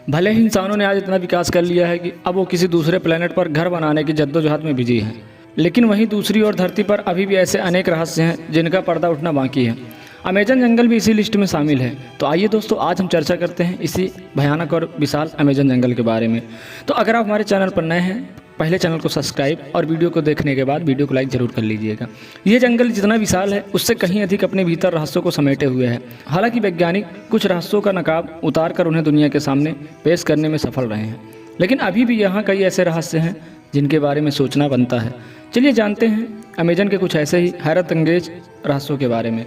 भले ही इंसानों ने आज इतना विकास कर लिया है कि अब वो किसी दूसरे प्लेनेट पर घर बनाने की जद्दोजहद में बिजी हैं, लेकिन वहीं दूसरी ओर धरती पर अभी भी ऐसे अनेक रहस्य हैं जिनका पर्दा उठना बाकी है। अमेजन जंगल भी इसी लिस्ट में शामिल है। तो आइए दोस्तों, आज हम चर्चा करते हैं इसी भयानक और विशाल अमेजन जंगल के बारे में। तो अगर आप हमारे चैनल पर नए हैं, पहले चैनल को सब्सक्राइब और वीडियो को देखने के बाद वीडियो को लाइक जरूर कर लीजिएगा। ये जंगल जितना विशाल है उससे कहीं अधिक अपने भीतर रहस्यों को समेटे हुए है। हालांकि वैज्ञानिक कुछ रहस्यों का नकाब उतार कर उन्हें दुनिया के सामने पेश करने में सफल रहे हैं, लेकिन अभी भी यहाँ कई ऐसे रहस्य हैं जिनके बारे में सोचना बनता है। चलिए जानते हैं अमेजन के कुछ ऐसे ही हैरत अंगेज रहस्यों के बारे में।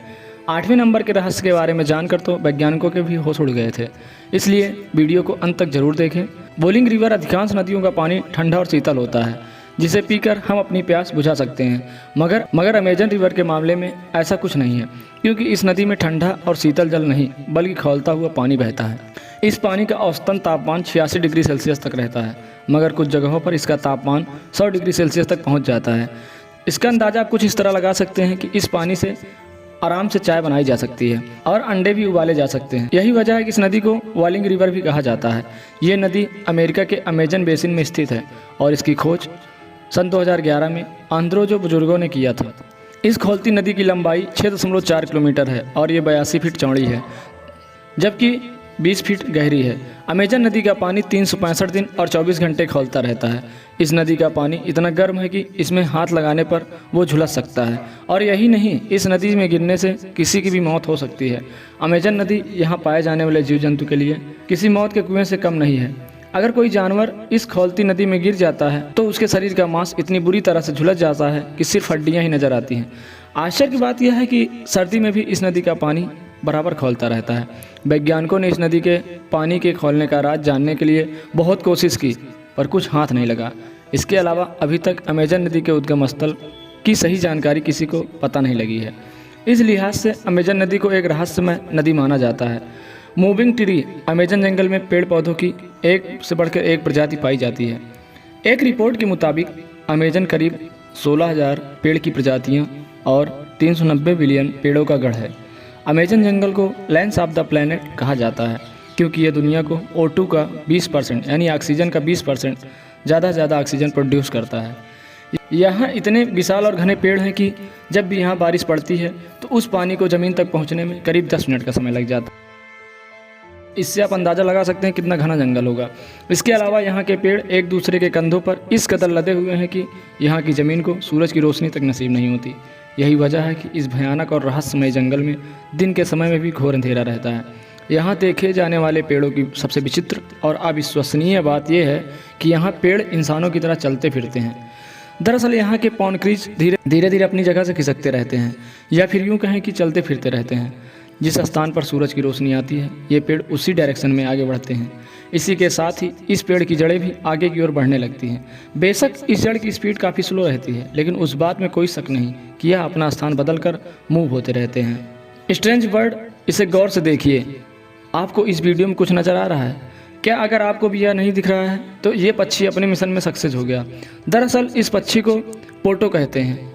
8वें नंबर के रहस्य के बारे में जानकर तो वैज्ञानिकों के भी होश उड़ गए थे, इसलिए वीडियो को अंत तक जरूर देखें। बोलिंग रिवर अधिकांश नदियों का पानी ठंडा और शीतल होता है, जिसे पीकर हम अपनी प्यास बुझा सकते हैं। मगर अमेजन रिवर के मामले में ऐसा कुछ नहीं है, क्योंकि इस नदी में ठंडा और शीतल जल नहीं बल्कि खौलता हुआ पानी बहता है। इस पानी का औसतन तापमान 86 डिग्री सेल्सियस तक रहता है, मगर कुछ जगहों पर इसका तापमान 100 डिग्री सेल्सियस तक पहुँच जाता है। इसका अंदाज़ा आप कुछ इस तरह लगा सकते हैं कि इस पानी से आराम से चाय बनाई जा सकती है और अंडे भी उबाले जा सकते हैं। यही वजह है कि इस नदी को वॉलिंग रिवर भी कहा जाता है। ये नदी अमेरिका के अमेजन बेसिन में स्थित है और इसकी खोज सन 2011 में आंद्रोजो बुजुर्गों ने किया था। इस खौलती नदी की लंबाई 6.4 किलोमीटर है और ये 82 फीट चौड़ी है, जबकि 20 फीट गहरी है। अमेजन नदी का पानी 365 दिन और 24 घंटे खौलता रहता है। इस नदी का पानी इतना गर्म है कि इसमें हाथ लगाने पर वो झुलस सकता है, और यही नहीं, इस नदी में गिरने से किसी की भी मौत हो सकती है। अमेजन नदी यहाँ पाए जाने वाले जीव जंतु के लिए किसी मौत के कुएं से कम नहीं है। अगर कोई जानवर इस खौलती नदी में गिर जाता है तो उसके शरीर का मांस इतनी बुरी तरह से झुलस जाता है कि सिर्फ हड्डियाँ ही नजर आती हैं। आश्चर्य की बात यह है कि सर्दी में भी इस नदी का पानी बराबर खौलता रहता है। वैज्ञानिकों ने इस नदी के पानी के खौलने का राज जानने के लिए बहुत कोशिश की, पर कुछ हाथ नहीं लगा। इसके अलावा अभी तक अमेजन नदी के उद्गम स्थल की सही जानकारी किसी को पता नहीं लगी है। इस लिहाज से अमेजन नदी को एक रहस्यमय नदी माना जाता है। मूविंग ट्री अमेजन जंगल में पेड़ पौधों की एक से बढ़कर एक प्रजाति पाई जाती है। एक रिपोर्ट के मुताबिक अमेजन करीब 16,000 पेड़ की प्रजातियाँ और 390 बिलियन पेड़ों का गढ़ है। अमेजन जंगल को लैंस ऑफ द प्लैनेट कहा जाता है, क्योंकि यह दुनिया को O2 का 20% यानी ऑक्सीजन का 20% ज़्यादा से ज़्यादा ऑक्सीजन प्रोड्यूस करता है। यहाँ इतने विशाल और घने पेड़ हैं कि जब भी यहाँ बारिश पड़ती है तो उस पानी को ज़मीन तक पहुँचने में करीब 10 मिनट का समय लग जाता है। इससे आप अंदाज़ा लगा सकते हैं कितना घना जंगल होगा। इसके अलावा यहाँ के पेड़ एक दूसरे के कंधों पर इस कदर लदे हुए हैं कि यहाँ की ज़मीन को सूरज की रोशनी तक नसीब नहीं होती। यही वजह है कि इस भयानक और रहस्यमय जंगल में दिन के समय में भी घोर अंधेरा रहता है। यहाँ देखे जाने वाले पेड़ों की सबसे विचित्र और अविश्वसनीय बात यह है कि यहाँ पेड़ इंसानों की तरह चलते फिरते हैं। दरअसल यहाँ के पॉनक्रीज धीरे धीरे अपनी जगह से खिसकते रहते हैं, या फिर यूँ कहें कि चलते फिरते रहते हैं। जिस स्थान पर सूरज की रोशनी आती है, ये पेड़ उसी डायरेक्शन में आगे बढ़ते हैं। इसी के साथ ही इस पेड़ की जड़ें भी आगे की ओर बढ़ने लगती हैं। बेशक इस जड़ की स्पीड काफ़ी स्लो रहती है, लेकिन उस बात में कोई शक नहीं कि यह अपना स्थान बदलकर मूव होते रहते हैं। स्ट्रेंज बर्ड, इसे गौर से देखिए। आपको इस वीडियो में कुछ नज़र आ रहा है क्या? अगर आपको भी यह नहीं दिख रहा है तो ये पक्षी अपने मिशन में सक्सेस हो गया। दरअसल इस पक्षी को पोटो कहते हैं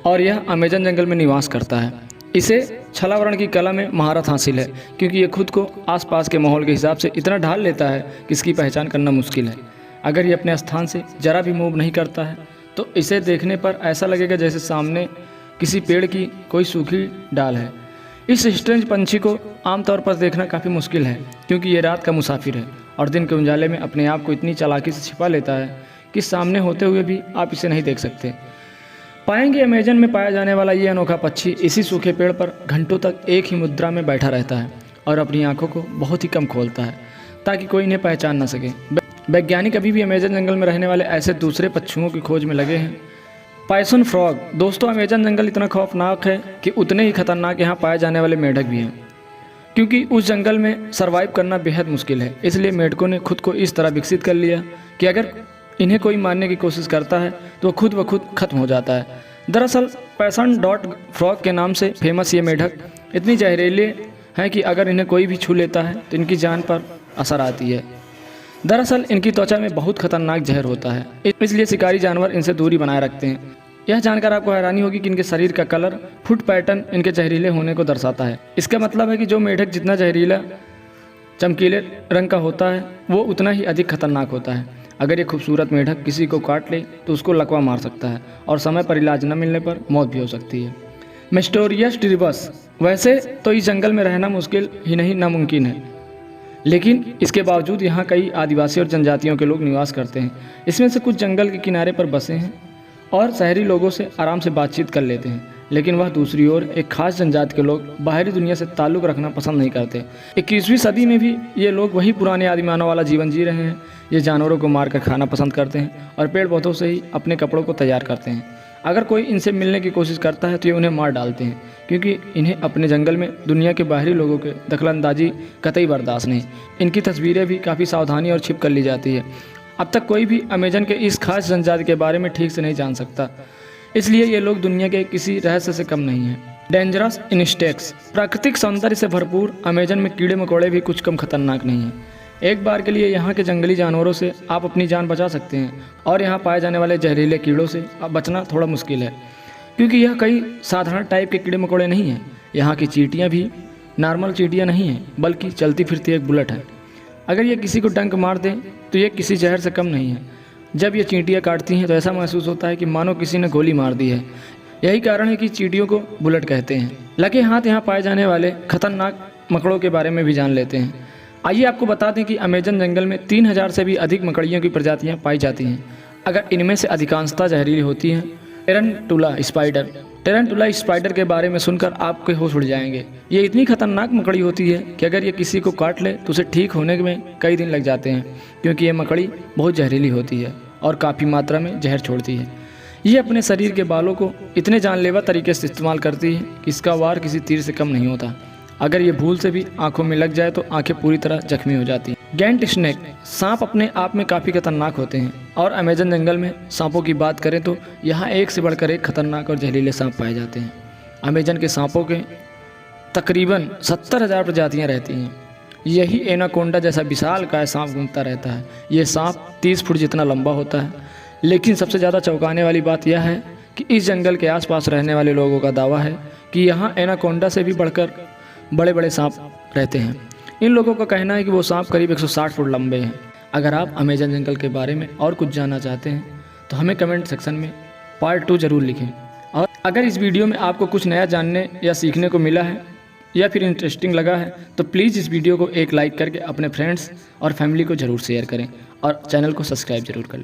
और यह अमेजन जंगल में निवास करता है। इसे छलावरण की कला में महारत हासिल है, क्योंकि ये खुद को आसपास के माहौल के हिसाब से इतना ढाल लेता है कि इसकी पहचान करना मुश्किल है। अगर ये अपने स्थान से जरा भी मूव नहीं करता है तो इसे देखने पर ऐसा लगेगा जैसे सामने किसी पेड़ की कोई सूखी डाल है। इस स्ट्रेंज पंछी को आमतौर पर देखना काफ़ी मुश्किल है, क्योंकि ये रात का मुसाफिर है और दिन के उजाले में अपने आप को इतनी चालाकी से छिपा लेता है कि सामने होते हुए भी आप इसे नहीं देख सकते। पाएंगे अमेजन में पाया जाने वाला ये अनोखा पक्षी इसी सूखे पेड़ पर घंटों तक एक ही मुद्रा में बैठा रहता है और अपनी आंखों को बहुत ही कम खोलता है ताकि कोई इन्हें पहचान न सके। वैज्ञानिक अभी भी अमेजन जंगल में रहने वाले ऐसे दूसरे पक्षियों की खोज में लगे हैं। पाइसन फ्रॉग। दोस्तों, अमेजन जंगल इतना खौफनाक है कि उतने ही खतरनाक यहाँ पाए जाने वाले मेढक भी हैं, क्योंकि उस जंगल में सर्वाइव करना बेहद मुश्किल है। इसलिए मेढकों ने खुद को इस तरह विकसित कर लिया कि अगर इन्हें कोई मारने की कोशिश करता है तो खुद ब खुद खत्म हो जाता है। दरअसल पैसन डॉट फ्रॉग के नाम से फेमस ये मेढक इतनी जहरीले हैं कि अगर इन्हें कोई भी छू लेता है तो इनकी जान पर असर आती है। दरअसल इनकी त्वचा में बहुत खतरनाक जहर होता है, इसलिए शिकारी जानवर इनसे दूरी बनाए रखते हैं। यह जानकर आपको हैरानी होगी कि इनके शरीर का कलर, फुट पैटर्न इनके जहरीले होने को दर्शाता है। इसका मतलब है कि जो मेढक जितना जहरीला चमकीले रंग का होता है वो उतना ही अधिक खतरनाक होता है। अगर ये खूबसूरत मेढक किसी को काट ले तो उसको लकवा मार सकता है और समय पर इलाज न मिलने पर मौत भी हो सकती है। मिस्टोरियस टिरिबस। वैसे तो इस जंगल में रहना मुश्किल ही नहीं नामुमकिन है, लेकिन इसके बावजूद यहाँ कई आदिवासी और जनजातियों के लोग निवास करते हैं। इसमें से कुछ जंगल के किनारे पर बसे हैं और शहरी लोगों से आराम से बातचीत कर लेते हैं, लेकिन वह दूसरी ओर एक खास जनजाति के लोग बाहरी दुनिया से ताल्लुक़ रखना पसंद नहीं करते। 21वीं सदी में भी ये लोग वही पुराने आदिमानव वाला जीवन जी रहे हैं। ये जानवरों को मारकर खाना पसंद करते हैं और पेड़ पौधों से ही अपने कपड़ों को तैयार करते हैं। अगर कोई इनसे मिलने की कोशिश करता है तो ये उन्हें मार डालते हैं, क्योंकि इन्हें अपने जंगल में दुनिया के बाहरी लोगों के दखलंदाजी कतई बर्दाश्त नहीं। इनकी तस्वीरें भी काफ़ी सावधानी और छिप कर ली जाती है। अब तक कोई भी अमेजन के इस खास जनजाति के बारे में ठीक से नहीं जान सकता, इसलिए ये लोग दुनिया के किसी रहस्य से कम नहीं हैं। Dangerous insects. प्राकृतिक सौंदर्य से भरपूर अमेजन में कीड़े मकोड़े भी कुछ कम खतरनाक नहीं हैं। एक बार के लिए यहाँ के जंगली जानवरों से आप अपनी जान बचा सकते हैं, और यहाँ पाए जाने वाले जहरीले कीड़ों से बचना थोड़ा मुश्किल है, क्योंकि यह कई साधारण टाइप के कीड़े मकोड़े नहीं हैं। यहाँ की चींटियाँ भी नॉर्मल चींटियाँ नहीं हैं, बल्कि चलती फिरती एक बुलेट है। अगर ये किसी को डंक मार दें तो ये किसी जहर से कम नहीं है। जब ये चींटियाँ काटती हैं तो ऐसा महसूस होता है कि मानो किसी ने गोली मार दी है। यही कारण है कि चींटियों को बुलेट कहते हैं। लगे हाथ यहाँ पाए जाने वाले खतरनाक मकड़ों के बारे में भी जान लेते हैं। आइए आपको बता दें कि अमेजन जंगल में 3000 से भी अधिक मकड़ियों की प्रजातियाँ पाई जाती हैं। अगर इनमें से अधिकांशतः जहरीली होती हैं। टेरंटुला स्पाइडर। टेरंटुला स्पाइडर के बारे में सुनकर आपके होश उड़ जाएंगे। ये इतनी खतरनाक मकड़ी होती है कि अगर ये किसी को काट ले तो उसे ठीक होने में कई दिन लग जाते हैं, क्योंकि ये मकड़ी बहुत जहरीली होती है और काफ़ी मात्रा में जहर छोड़ती है। ये अपने शरीर के बालों को इतने जानलेवा तरीके से इस्तेमाल करती है कि इसका वार किसी तीर से कम नहीं होता। अगर ये भूल से भी आंखों में लग जाए तो आंखें पूरी तरह जख्मी हो जाती हैं। Gantt snake. सांप अपने आप में काफ़ी खतरनाक होते हैं, और अमेजन जंगल में सांपों की बात करें तो यहाँ एक से बढ़कर एक खतरनाक और जहरीले सांप पाए जाते हैं। अमेजन के सांपों के तकरीबन 70,000 प्रजातियाँ रहती हैं। यही एनाकोंडा जैसा विशालकाय सांप घूमता रहता है। ये सांप 30 फुट जितना लंबा होता है, लेकिन सबसे ज़्यादा चौंकाने वाली बात यह है कि इस जंगल के आसपास रहने वाले लोगों का दावा है कि यहाँ एनाकोंडा से भी बढ़कर बड़े बड़े सांप रहते हैं। इन लोगों का कहना है कि वो सांप करीब 160 फुट लंबे हैं। अगर आप अमेजन जंगल के बारे में और कुछ जानना चाहते हैं तो हमें कमेंट सेक्शन में पार्ट 2 ज़रूर लिखें। और अगर इस वीडियो में आपको कुछ नया जानने या सीखने को मिला है या फिर इंटरेस्टिंग लगा है तो प्लीज़ इस वीडियो को एक लाइक करके अपने फ्रेंड्स और फैमिली को ज़रूर शेयर करें और चैनल को सब्सक्राइब ज़रूर कर लें।